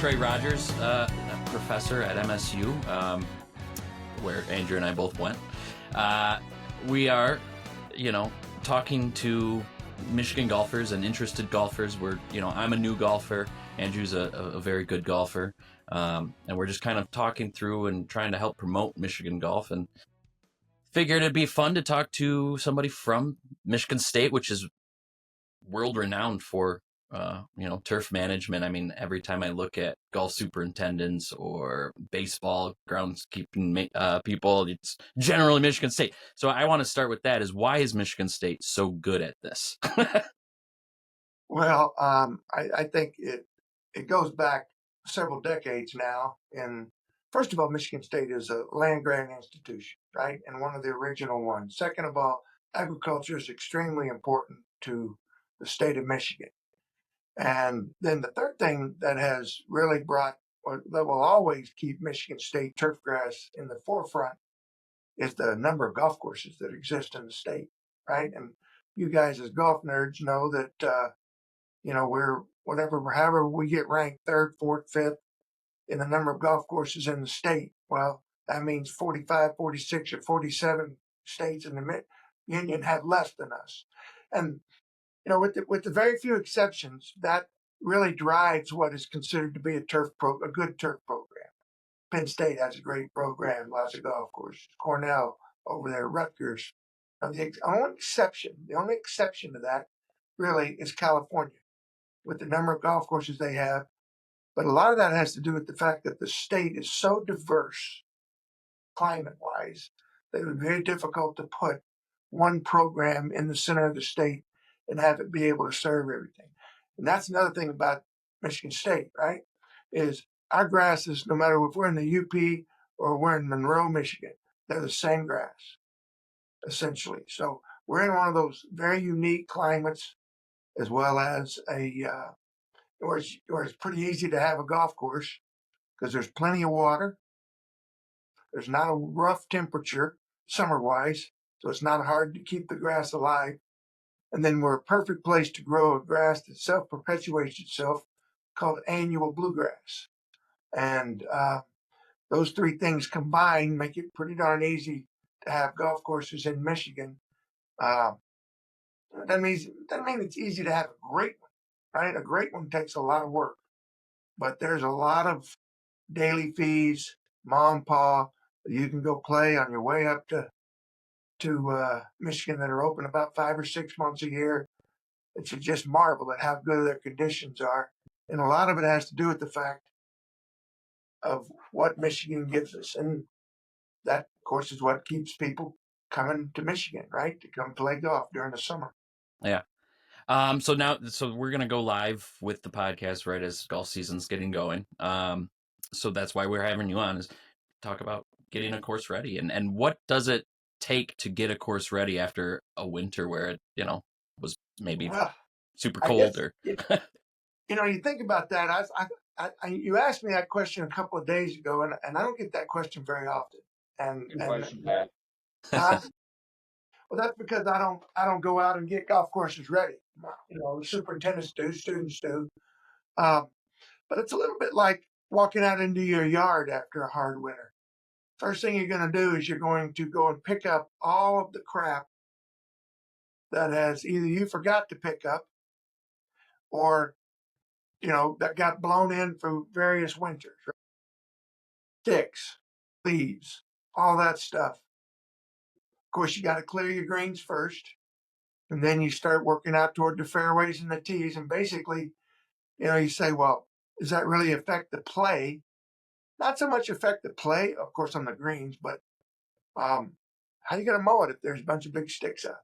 Trey Rogers, a professor at MSU, where Andrew and I both went. We are, talking to Michigan golfers and interested golfers. I'm a new golfer. Andrew's a very good golfer. And we're just kind of talking through and trying to help promote Michigan golf, and figured it'd be fun to talk to somebody from Michigan State, which is world renowned for turf management. I mean, every time I look at golf superintendents or baseball groundskeeping people, it's generally Michigan State. So I want to start with that: is why is Michigan State so good at this? Well, I think it goes back several decades now. And first of all, Michigan State is a land grant institution, right? And one of the original ones. Second of all, agriculture is extremely important to the state of Michigan. And then the third thing that has really brought, or that will always keep Michigan State turfgrass in the forefront, is the number of golf courses that exist in the state, right? And you guys as golf nerds know that, however we get ranked third, fourth, fifth in the number of golf courses in the state. Well, that means 45, 46, or 47 states in the union have less than us. And with the very few exceptions, that really drives what is considered to be a good turf program. Penn State has a great program, lots of golf courses. Cornell over there, Rutgers. The only exception to that really is California, with the number of golf courses they have. But a lot of that has to do with the fact that the state is so diverse, climate-wise, that it would be very difficult to put one program in the center of the state and have it be able to serve everything. And that's another thing about Michigan State, right? Is our grasses, no matter if we're in the UP or we're in Monroe, Michigan, they're the same grass, essentially. So we're in one of those very unique climates, as well as where it's pretty easy to have a golf course because there's plenty of water. There's not a rough temperature summer-wise, so it's not hard to keep the grass alive. And then we're a perfect place to grow a grass that self-perpetuates itself, called annual bluegrass. And those three things combined make it pretty darn easy to have golf courses in Michigan. That mean it's easy to have a great one, right? A great one takes a lot of work, but there's a lot of daily fees, mom and pa, you can go play on your way up to Michigan that are open about 5 or 6 months a year. It's just marvel at how good their conditions are. And a lot of it has to do with the fact of what Michigan gives us. And that, of course, is what keeps people coming to Michigan, right? To come play golf during the summer. Yeah. So we're going to go live with the podcast right as golf season's getting going. So that's why we're having you on, is talk about getting a course ready. And what does it take to get a course ready after a winter where it, was maybe super cold? You think about that. You asked me that question a couple of days ago, and I don't get that question very often. Well, that's because I don't go out and get golf courses ready. Superintendents do, students do. But it's a little bit like walking out into your yard after a hard winter. First thing you're going to do is you're going to go and pick up all of the crap that has either you forgot to pick up or, that got blown in through various winters. Right? Sticks, leaves, all that stuff. Of course, you got to clear your greens first, and then you start working out toward the fairways and the tees. And basically, you say, well, does that really affect the play? Not so much affect the play, of course, on the greens, but how are you going to mow it if there's a bunch of big sticks out?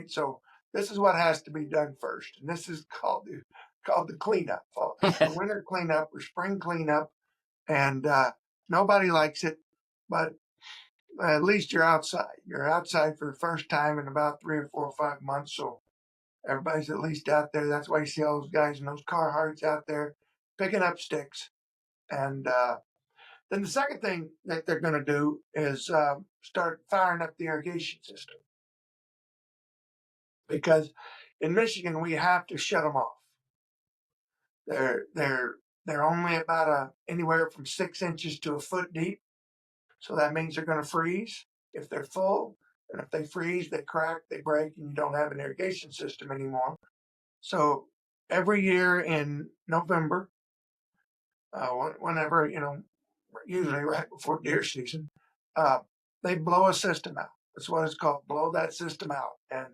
So this is what has to be done first, and this is called the cleanup, the winter cleanup or spring cleanup, and nobody likes it, but at least you're outside. You're outside for the first time in about 3 or 4 or 5 months, so everybody's at least out there. That's why you see all those guys in those Carhartts out there picking up sticks. And then the second thing that they're going to do is start firing up the irrigation system. Because in Michigan, we have to shut them off. They're They're only about anywhere from 6 inches to a foot deep. So that means they're going to freeze if they're full. And if they freeze, they crack, they break, and you don't have an irrigation system anymore. So every year in November, whenever, usually right before deer season, uh, they blow a system out. That's what it's called, blow that system out, and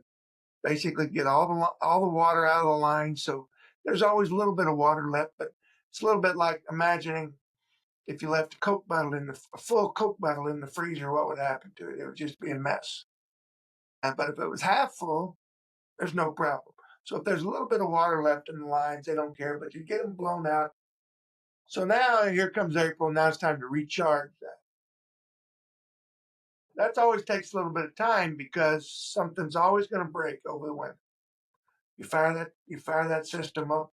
basically get all the water out of the line. So there's always a little bit of water left, but it's a little bit like imagining if you left a full Coke bottle in the freezer, what would happen to it? It would just be a mess. But if it was half full, there's no problem. So if there's a little bit of water left in the lines, they don't care, but you get them blown out. So now here comes April. Now it's time to recharge that. That always takes a little bit of time because something's always going to break over the winter. You fire that system up,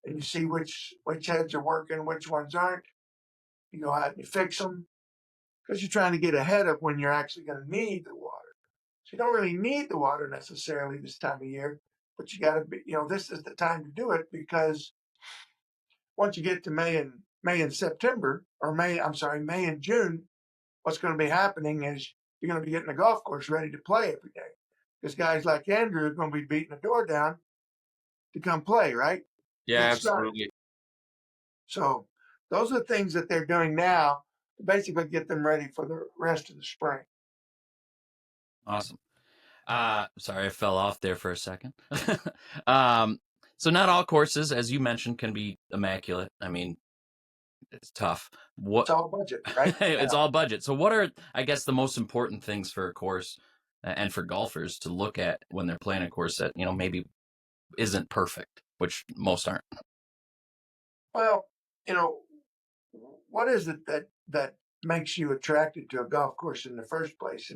and you see which heads are working, which ones aren't. You go out and you fix them because you're trying to get ahead of when you're actually going to need the water. So you don't really need the water necessarily this time of year, but you got to be, this is the time to do it because once you get to May and September, or May and June, what's going to be happening is you're going to be getting the golf course ready to play every day because guys like Andrew are going to be beating the door down to come play, right? Yeah, Get started. absolutely. So those are the things that they're doing now to basically get them ready for the rest of the spring. Awesome. Sorry, I fell off there for a second. So not all courses, as you mentioned, can be immaculate. I mean, it's tough. It's all budget, right? It's all budget. So what are, I guess, the most important things for a course and for golfers to look at when they're playing a course that, maybe isn't perfect, which most aren't? Well, what is it that makes you attracted to a golf course in the first place?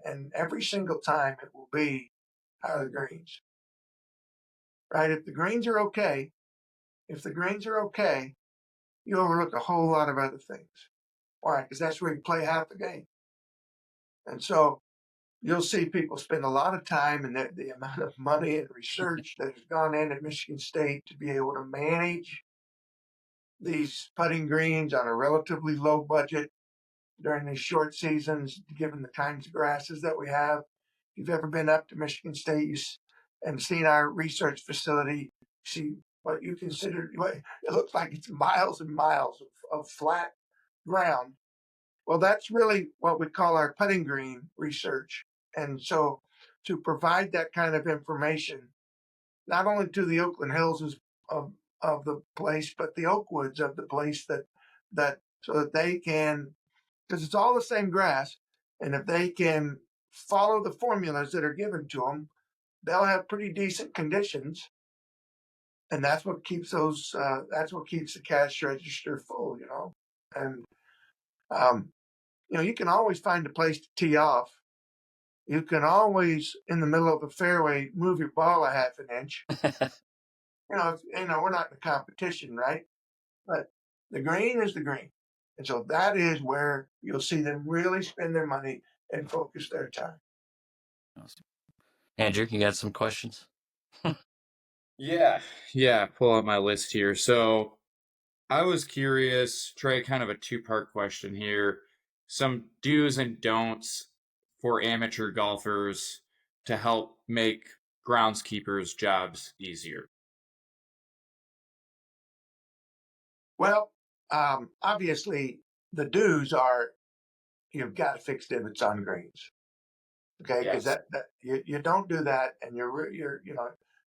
And every single time it will be how are the greens, right? If the greens are okay, you overlook a whole lot of other things. Why? Because that's where you play half the game. And so you'll see people spend a lot of time and the amount of money and research that has gone in at Michigan State to be able to manage these putting greens on a relatively low budget during these short seasons, given the kinds of grasses that we have. If you've ever been up to Michigan State and seen our research facility, see what you consider, it looks like it's miles and miles of flat ground. Well, that's really what we call our putting green research. And so to provide that kind of information, not only to the Oakland Hills of the place, but the Oakwoods of the place that so that they can, because it's all the same grass, and if they can follow the formulas that are given to them, they'll have pretty decent conditions, and that's what keeps the cash register full, and you can always find a place to tee off. You can always, in the middle of the fairway, move your ball a half an inch. We're not in a competition, right? But the green is the green. And so that is where you'll see them really spend their money and focus their time. Awesome. Andrew, you got some questions? Yeah, pull up my list here. So I was curious, Trey, kind of a two-part question here. Some do's and don'ts for amateur golfers to help make groundskeepers' jobs easier. Well, obviously, the do's are you've got to fix divots on greens, okay? Because Yes. that you don't do that, and you're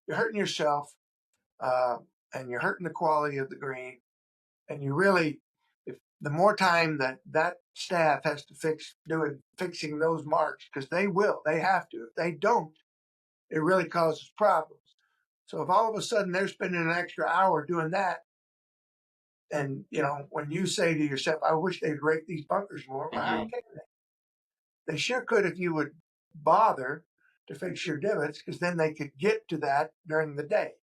hurting yourself, and you're hurting the quality of the green, and you really, if the more time that staff has to fixing those marks, because they have to. If they don't, it really causes problems. So if all of a sudden they're spending an extra hour doing that, and when you say to yourself, "I wish they'd rake these bunkers more," well, how Mhm. can they? They sure could if you would bother to fix your divots, because then they could get to that during the day.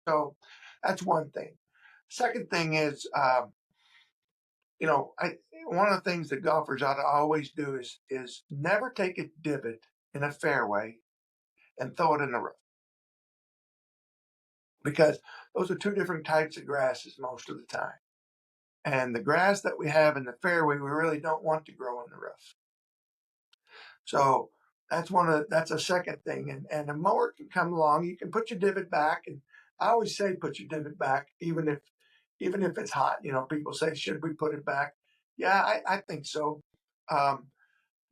So that's one thing. Second thing is, one of the things that golfers ought to always do is never take a divot in a fairway and throw it in the rough. because those are two different types of grasses most of the time. And the grass that we have in the fairway, we really don't want to grow in the rough. So that's a second thing. And a mower can come along. You can put your divot back, and I always say put your divot back, even if it's hot. People say, should we put it back? Yeah, I think so. Um,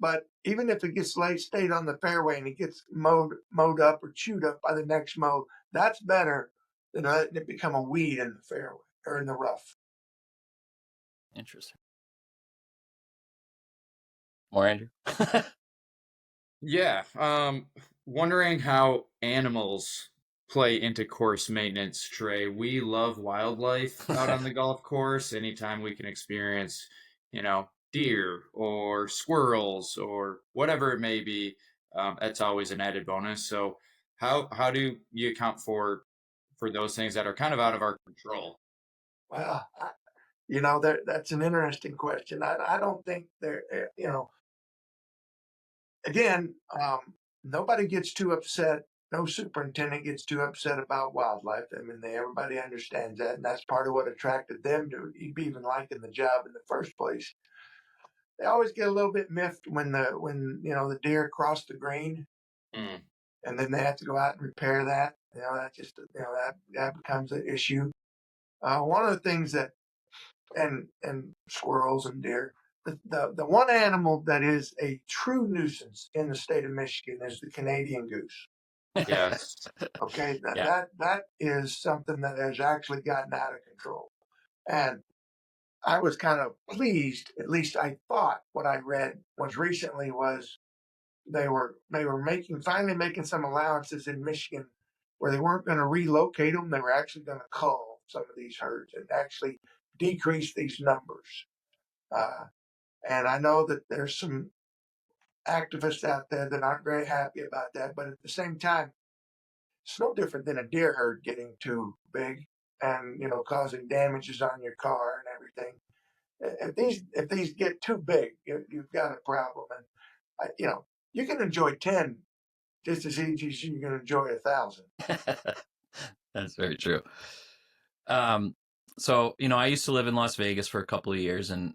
but even if it gets stayed on the fairway and it gets mowed up or chewed up by the next mow, that's better than letting it become a weed in the fairway or in the rough. Interesting. More, Andrew? Yeah, wondering how animals play into course maintenance, Trey. We love wildlife out on the golf course. Anytime we can experience, deer or squirrels or whatever it may be, that's always an added bonus. So, how do you account for those things that are kind of out of our control? Well, that's an interesting question. I don't think again, nobody gets too upset. No superintendent gets too upset about wildlife. I mean, everybody understands that, and that's part of what attracted them to even liking the job in the first place. They always get a little bit miffed when the deer cross the green, Mm, and then they have to go out and repair that. That just that becomes an issue. One of the things that and squirrels and deer. The one animal that is a true nuisance in the state of Michigan is the Canadian goose. yes. Okay, that Yeah. that that is something that has actually gotten out of control, and I was kind of pleased. At least I thought what I read was they were finally making some allowances in Michigan where they weren't going to relocate them. They were actually going to cull some of these herds and actually decrease these numbers. Uh, And I know that there's some activists out there that aren't very happy about that, but at the same time, it's no different than a deer herd getting too big and causing damages on your car and everything. If these get too big, you've got a problem. And you can enjoy 10 just as easy as you can enjoy 1,000. That's very true. So I used to live in Las Vegas for a couple of years, and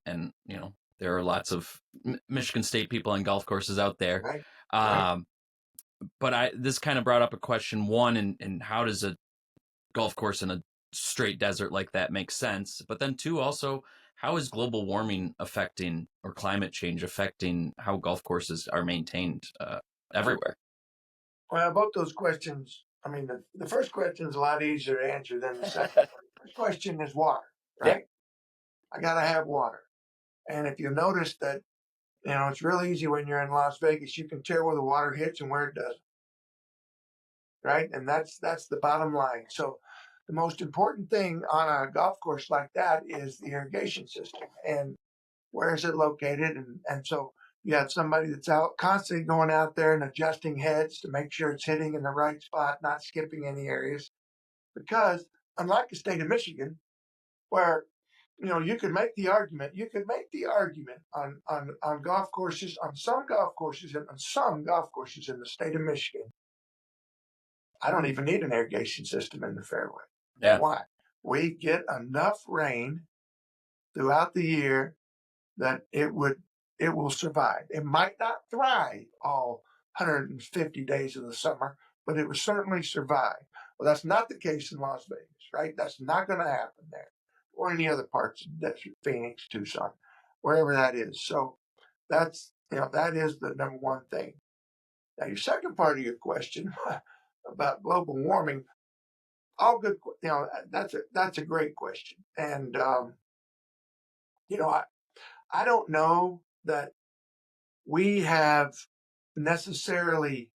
there are lots of Michigan State people on golf courses out there. Right, right. Um, but this kind of brought up a question. One, and how does a golf course in a straight desert like that make sense? But then two, also, how is global warming affecting or climate change affecting how golf courses are maintained everywhere? Well, both those questions. I mean, the first question is a lot easier to answer than the second. First question is water, Yeah. right? I got to have water. And if you notice that, it's real easy when you're in Las Vegas, you can tell where the water hits and where it doesn't, right? And that's the bottom line. So the most important thing on a golf course like that is the irrigation system and where is it located. And so you have somebody that's out constantly going out there and adjusting heads to make sure it's hitting in the right spot, not skipping any areas. Because unlike the state of Michigan, where you could make the argument. You could make the argument on golf courses, on some golf courses, and on some golf courses in the state of Michigan. I don't even need an irrigation system in the fairway. Yeah. Why? We get enough rain throughout the year that it will survive. It might not thrive all 150 days of the summer, but it will certainly survive. Well, that's not the case in Las Vegas, right? That's not going to happen there or any other parts of the desert, Phoenix, Tucson, wherever that is. So that is the number one thing. Now, your second part of your question about global warming, all good. That's a great question, and I don't know that we have necessarily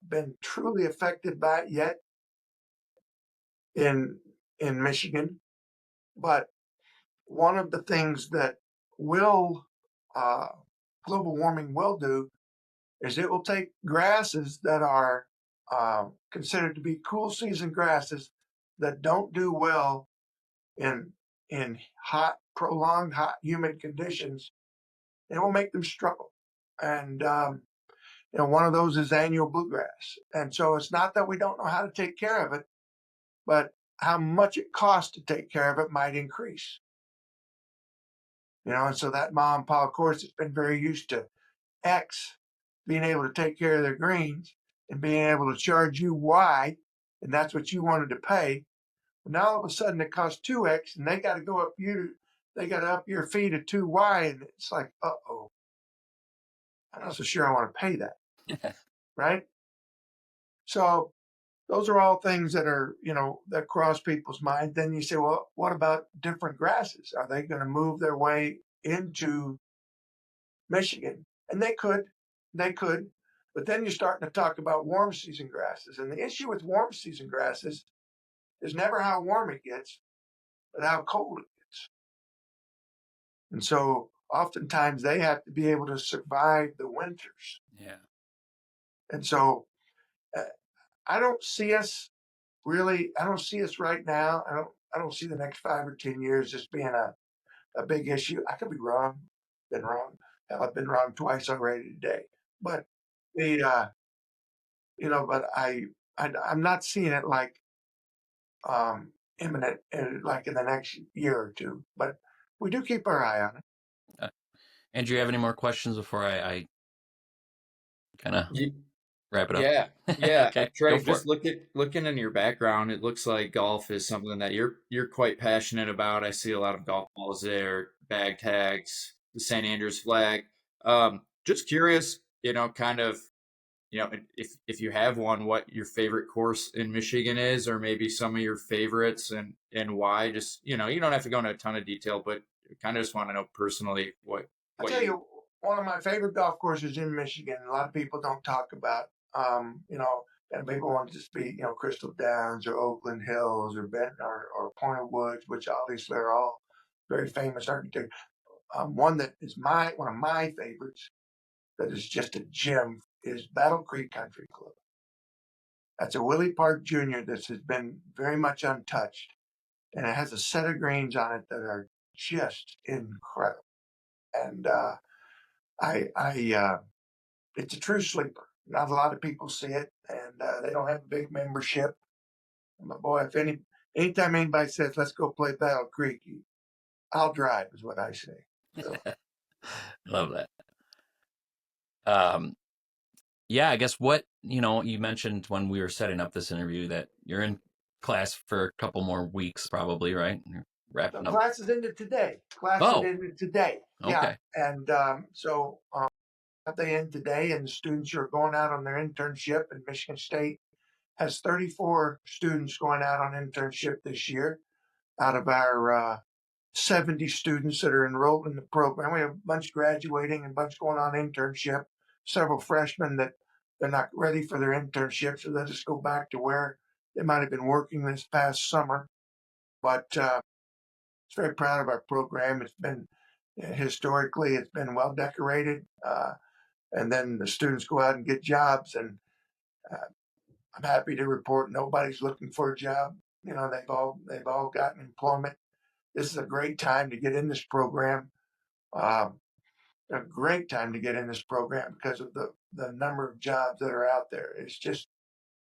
been truly affected by it yet in Michigan, but one of the things that will uh, global warming will do is it will take grasses that are considered to be cool season grasses that don't do well in prolonged hot, humid conditions. It will make them struggle. And one of those is annual bluegrass. And so it's not that we don't know how to take care of it. but how much it costs to take care of it might increase. And so that mom and pop, of course, has been very used to X being able to take care of their greens and being able to charge you Y, and that's what you wanted to pay. But now all of a sudden it costs 2X, and they got to up your fee to 2Y, and it's like, uh-oh, I'm not so sure I want to pay that, right? So those are all things that are, that cross people's mind. Then you say, well, what about different grasses? Are they going to move their way into Michigan? And they could. But then you're starting to talk about warm season grasses. And the issue with warm season grasses is never how warm it gets, but how cold it gets. And so oftentimes they have to be able to survive the winters. Yeah. And so I don't see us right now. I don't see the next 5 or 10 years as being a big issue. I could be wrong, been wrong. Hell, I've been wrong twice already today. But the but I'm not seeing it like imminent, like in the next year or two. But we do keep our eye on it. Andrew, you have any more questions before I kind of wrap it up? Yeah. Okay, Trey, go for just it. looking in your background, it looks like golf is something that you're quite passionate about. I see a lot of golf balls there, bag tags, the St. Andrews flag. Just curious, kind of, if you have one, what your favorite course in Michigan is, or maybe some of your favorites and why. Just, you don't have to go into a ton of detail, but kind of just want to know personally I'll tell you, one of my favorite golf courses in Michigan, a lot of people don't talk about, and people want to just be, Crystal Downs or Oakland Hills or Benton or Point of Woods, which obviously are all very famous architecture. One that is one of my favorites that is just a gem is Battle Creek Country Club. That's a Willie Park Jr. that has been very much untouched, and it has a set of greens on it that are just incredible. And it's a true sleeper. Not a lot of people see it, and they don't have a big membership. But boy, anytime anybody says, let's go play Battle Creek, I'll drive, is what I say. So. Love that. Yeah, I guess what, you mentioned when we were setting up this interview that you're in class for a couple more weeks, probably, right? You're wrapping up. Class is ended today. Okay. Yeah. And so they end today, and the students are going out on their internship. And Michigan State has 34 students going out on internship this year out of our 70 students that are enrolled in the program. We have a bunch graduating and a bunch going on internship, several freshmen that they're not ready for their internship, so they'll just go back to where they might have been working this past summer. But it's very proud of our program. It's been historically, it's been well decorated. And then the students go out and get jobs, and I'm happy to report nobody's looking for a job. They've all gotten employment. This is a great time to get in this program. A great time to get in this program because of the number of jobs that are out there. It's just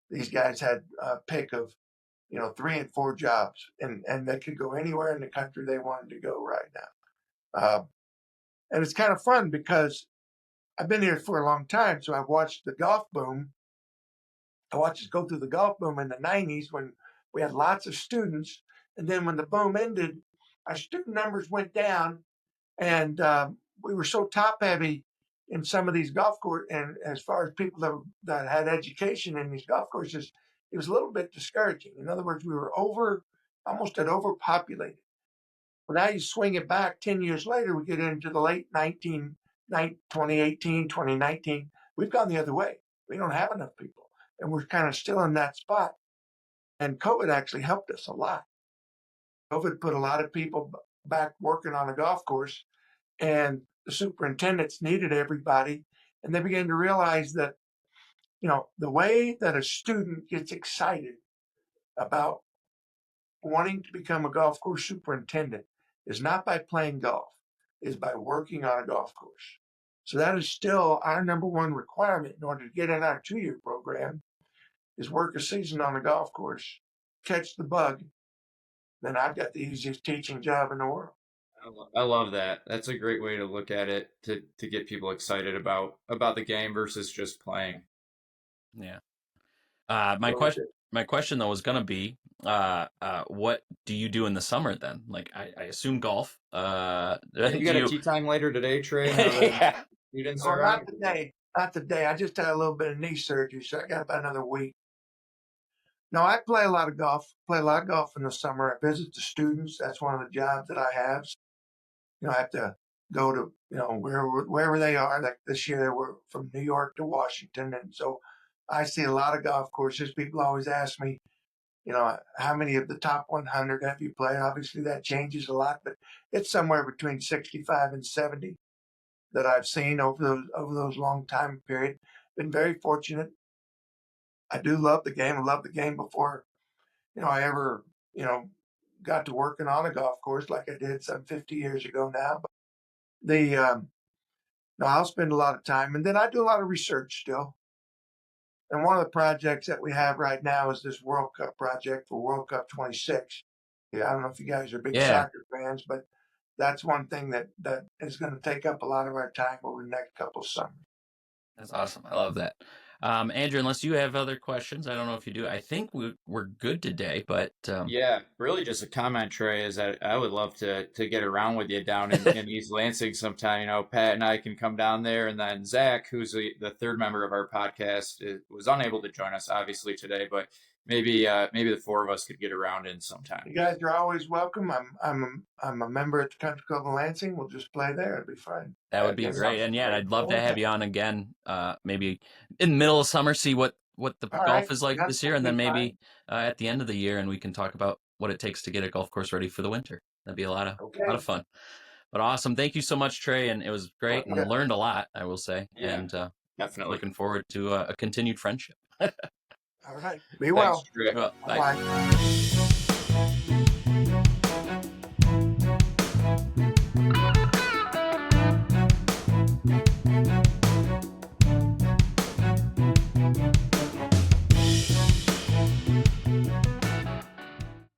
these guys had a pick of 3 and 4 jobs, and they could go anywhere in the country they wanted to go right now. And it's kind of fun because I've been here for a long time, so I've watched the golf boom. I watched it go through the golf boom in the 90s when we had lots of students. And then when the boom ended, our student numbers went down, and we were so top heavy in some of these golf courses. And as far as people that had education in these golf courses, it was a little bit discouraging. In other words, we were almost at overpopulated. Well, now you swing it back 10 years later, we get into the late 2018, 2019. We've gone the other way. We don't have enough people, and we're kind of still in that spot. And COVID actually helped us a lot. COVID put a lot of people back working on a golf course, and the superintendents needed everybody. And they began to realize that, the way that a student gets excited about wanting to become a golf course superintendent is not by playing golf, is by working on a golf course. So that is still our number one requirement in order to get in our 2-year program is work a season on a golf course. catch the bug, then I've got the easiest teaching job in the world. I love that. That's a great way to look at it to get people excited about the game versus just playing. Yeah. Really good. My question though was gonna be, what do you do in the summer then? Like, I assume golf. You Do got a you? tea time later today, Trey? Now that Yeah. students Oh, are not out. today. Not today. I just had a little bit of knee surgery, so I got about another week. No, I play a lot of golf. Play a lot of golf in the summer. I visit the students. That's one of the jobs that I have. I have to go to wherever they are. Like this year, we're from New York to Washington, and so I see a lot of golf courses. People always ask me, how many of the top 100 have you played? Obviously, that changes a lot, but it's somewhere between 65 and 70 that I've seen over those long time period. Been very fortunate. I do love the game. I loved the game before I ever you know got to working on a golf course like I did some 50 years ago now. But the no, I'll spend a lot of time, and then I do a lot of research still. And one of the projects that we have right now is this World Cup project for World Cup 26. Yeah, I don't know if you guys are big Yeah. soccer fans, but that's one thing that is going to take up a lot of our time over the next couple of summers. That's awesome. I love that. Andrew, unless you have other questions, I don't know if you do. I think we're good today, but Yeah, really just a comment, Trey, is that I would love to get around with you down in East Lansing sometime. Pat and I can come down there, and then Zach, who's the third member of our podcast, was unable to join us obviously today, but maybe the four of us could get around in sometime. You guys are always welcome. I'm a member at the Country Club of Lansing. We'll just play there. It'll be fun. that would be That great. sounds And yeah, great. I'd love to have you on again. Maybe in the middle of summer, see what the All golf right, is like that's this year, and gonna then be fine. maybe at the end of the year, and we can talk about what it takes to get a golf course ready for the winter. That'd be a lot Okay. of fun. But awesome. Thank you so much, Trey. And it was great Yeah. and learned a lot, I will say. Yeah, And definitely. looking forward to a continued friendship. All right. Be Thanks, well. Trey. Well, bye. Bye.